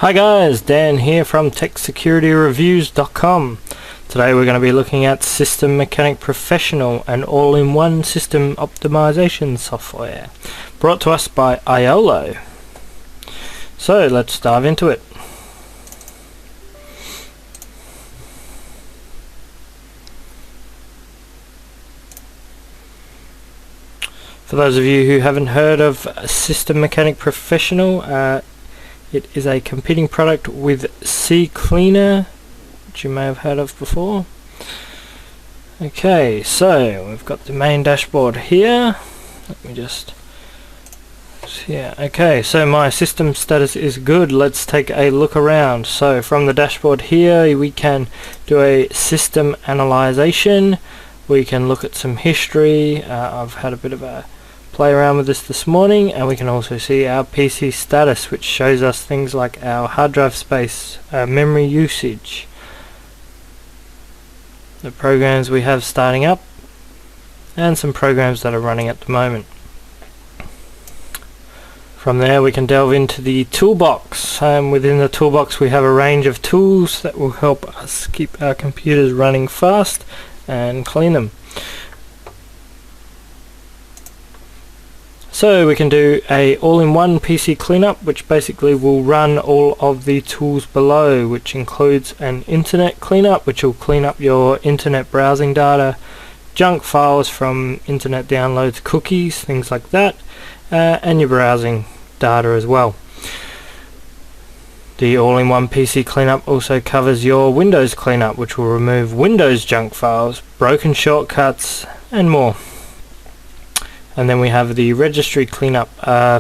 Hi guys, Dan here from TechSecurityReviews.com. Today we're going to be looking at System Mechanic Professional, an all-in-one system optimization software, brought to us by Iolo. So let's dive into it. For those of you who haven't heard of System Mechanic Professional, it is a competing product with CCleaner, which you may have heard of before. Okay, so we've got the main dashboard here. Let me just see. Okay, so my system status is good. Let's take a look around. So from the dashboard here, we can do a system analyzation. We can look at some history. I've had a bit of a play around with this morning, and we can also see our PC status, which shows us things like our hard drive space, memory usage, the programs we have starting up, and some programs that are running at the moment. From there we can delve into the toolbox. Within the toolbox we have a range of tools that will help us keep our computers running fast and clean them. So we can do a all-in-one PC cleanup, which basically will run all of the tools below, which includes an internet cleanup, which will clean up your internet browsing data, junk files from internet downloads, cookies, things like that, and your browsing data as well. The all-in-one PC cleanup also covers your Windows cleanup, which will remove Windows junk files, broken shortcuts, and more. And then we have the registry cleanup.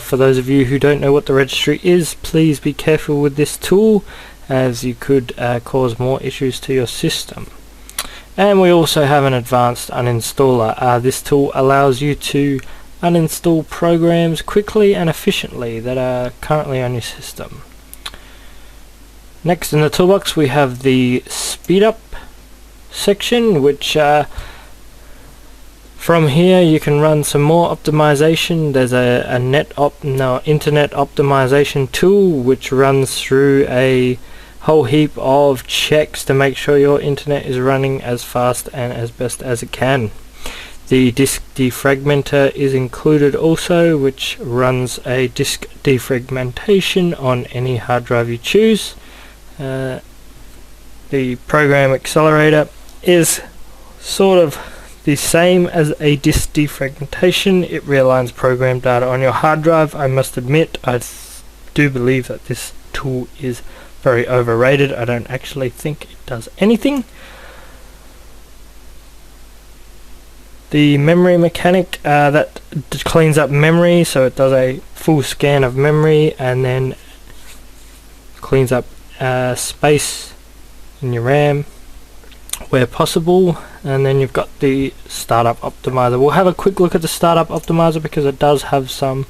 For those of you who don't know what the registry is, please be careful with this tool, as you could cause more issues to your system. And we also have an advanced uninstaller. This tool allows you to uninstall programs quickly and efficiently that are currently on your system. Next in the toolbox we have the speed up section, which from here you can run some more optimization. There's a internet optimization tool which runs through a whole heap of checks to make sure your internet is running as fast and as best as it can. The disk defragmenter is included also, which runs a disk defragmentation on any hard drive you choose. The program accelerator is sort of the same as a disk defragmentation. It realigns program data on your hard drive. I must admit, I do believe that this tool is very overrated. I don't actually think it does anything. The memory mechanic, that cleans up memory, so it does a full scan of memory and then cleans up space in your RAM where possible. And then you've got the startup optimizer. We'll have a quick look at the startup optimizer because it does have some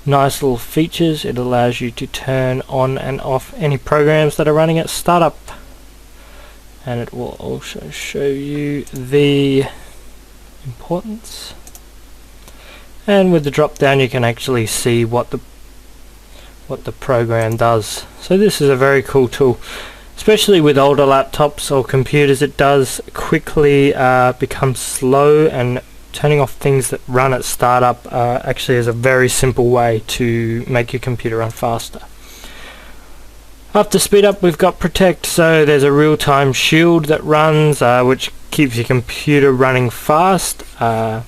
nice little features. It allows you to turn on and off any programs that are running at startup, and it will also show you the importance. And with the drop down you can actually see what the program does. So this is a very cool tool. Especially with older laptops or computers, it does quickly become slow, and turning off things that run at startup actually is a very simple way to make your computer run faster. After speed up we've got protect, so there's a real-time shield that runs which keeps your computer running fast. We've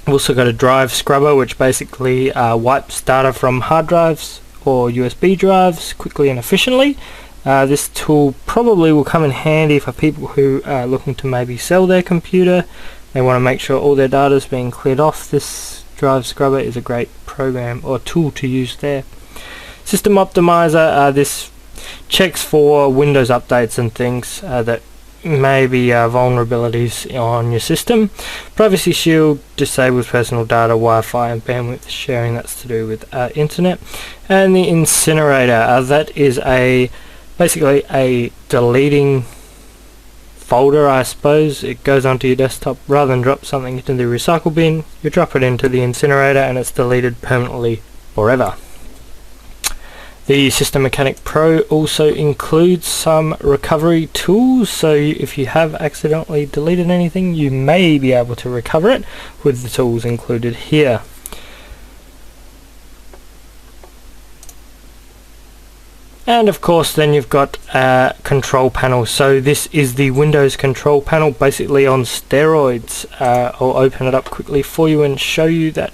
also got a drive scrubber, which basically wipes data from hard drives or USB drives quickly and efficiently. This tool probably will come in handy for people who are looking to maybe sell their computer. They want to make sure all their data is being cleared off. This drive scrubber is a great program or tool to use there. System optimizer, this checks for Windows updates and things that may be vulnerabilities on your system. Privacy Shield disables personal data, Wi-Fi and bandwidth sharing. That's to do with internet. And the incinerator, that is basically a deleting folder, I suppose. It goes onto your desktop. Rather than drop something into the recycle bin, you drop it into the incinerator and it's deleted permanently forever. The System Mechanic Pro also includes some recovery tools, so if you have accidentally deleted anything, you may be able to recover it with the tools included here. And of course then you've got a control panel. So this is the Windows control panel, basically on steroids. I'll open it up quickly for you and show you that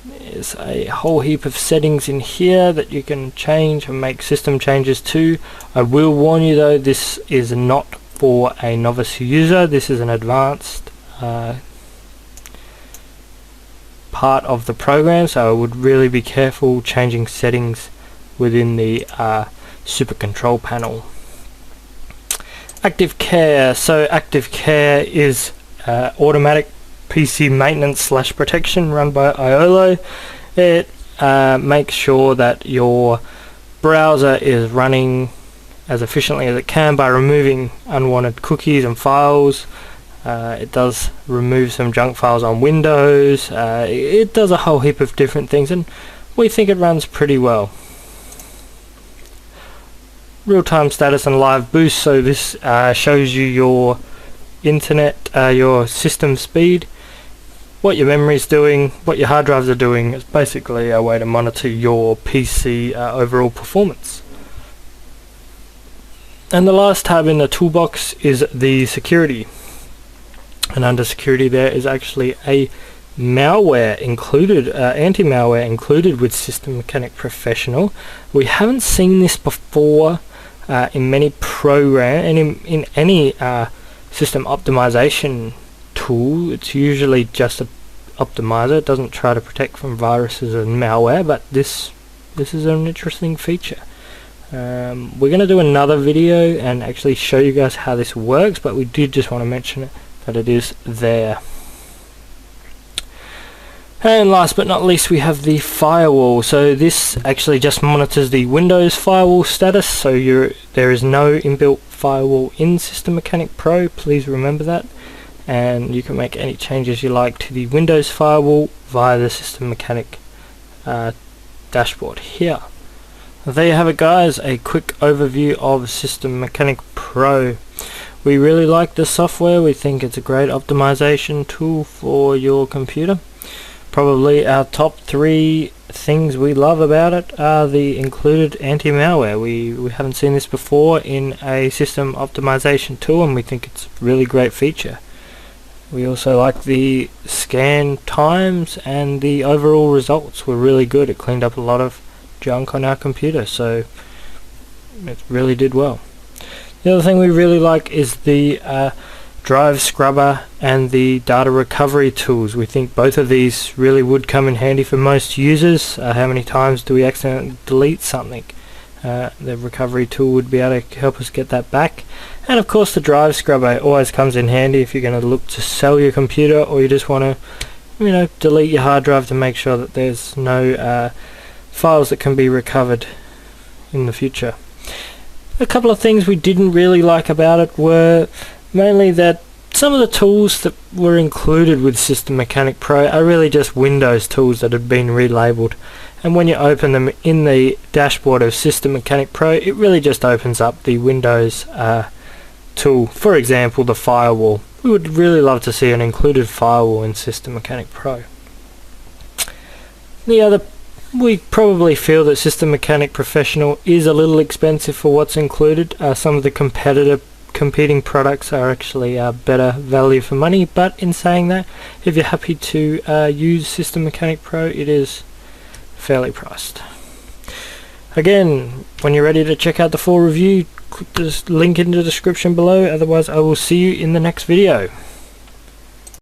there's a whole heap of settings in here that you can change and make system changes to. I will warn you though, this is not for a novice user. This is an advanced part of the program, so I would really be careful changing settings within the Super Control panel. Active Care. So Active Care is automatic PC maintenance / protection run by Iolo. It makes sure that your browser is running as efficiently as it can by removing unwanted cookies and files. It does remove some junk files on Windows. It does a whole heap of different things, and we think it runs pretty well. Real-time status and live boost. So this shows you your internet, your system speed, what your memory is doing, what your hard drives are doing. It's basically a way to monitor your PC overall performance. And the last tab in the toolbox is the security. And under security there is actually a malware included, anti-malware included with System Mechanic Professional. We haven't seen this before in many program and in any system optimization tool. It's usually just an optimizer. It doesn't try to protect from viruses and malware, but this is an interesting feature. We're going to do another video and actually show you guys how this works, but we did just want to mention it, that it is there. And last but not least, we have the firewall. So this actually just monitors the Windows firewall status, so there is no inbuilt firewall in System Mechanic Pro, please remember that. And you can make any changes you like to the Windows firewall via the System Mechanic dashboard here. There you have it guys, a quick overview of System Mechanic Pro. We really like this software. We think it's a great optimization tool for your computer. Probably our top 3 things we love about it are the included anti-malware. We haven't seen this before in a system optimization tool, and we think it's a really great feature. We also like the scan times, and the overall results were really good. It cleaned up a lot of junk on our computer, so it really did well. The other thing we really like is the drive scrubber and the data recovery tools. We think both of these really would come in handy for most users. How many times do we accidentally delete something? The recovery tool would be able to help us get that back. And of course the drive scrubber always comes in handy if you're going to look to sell your computer, or you just want to delete your hard drive to make sure that there's no files that can be recovered in the future. A couple of things we didn't really like about it were mainly that some of the tools that were included with System Mechanic Pro are really just Windows tools that have been relabeled, and when you open them in the dashboard of System Mechanic Pro, it really just opens up the Windows tool. For example, the firewall. We would really love to see an included firewall in System Mechanic Pro. We probably feel that System Mechanic Professional is a little expensive for what's included. Some of the competing products are actually better value for money, but in saying that, if you're happy to use System Mechanic Pro, it is fairly priced. Again, when you're ready to check out the full review, click this link in the description below. Otherwise, I will see you in the next video.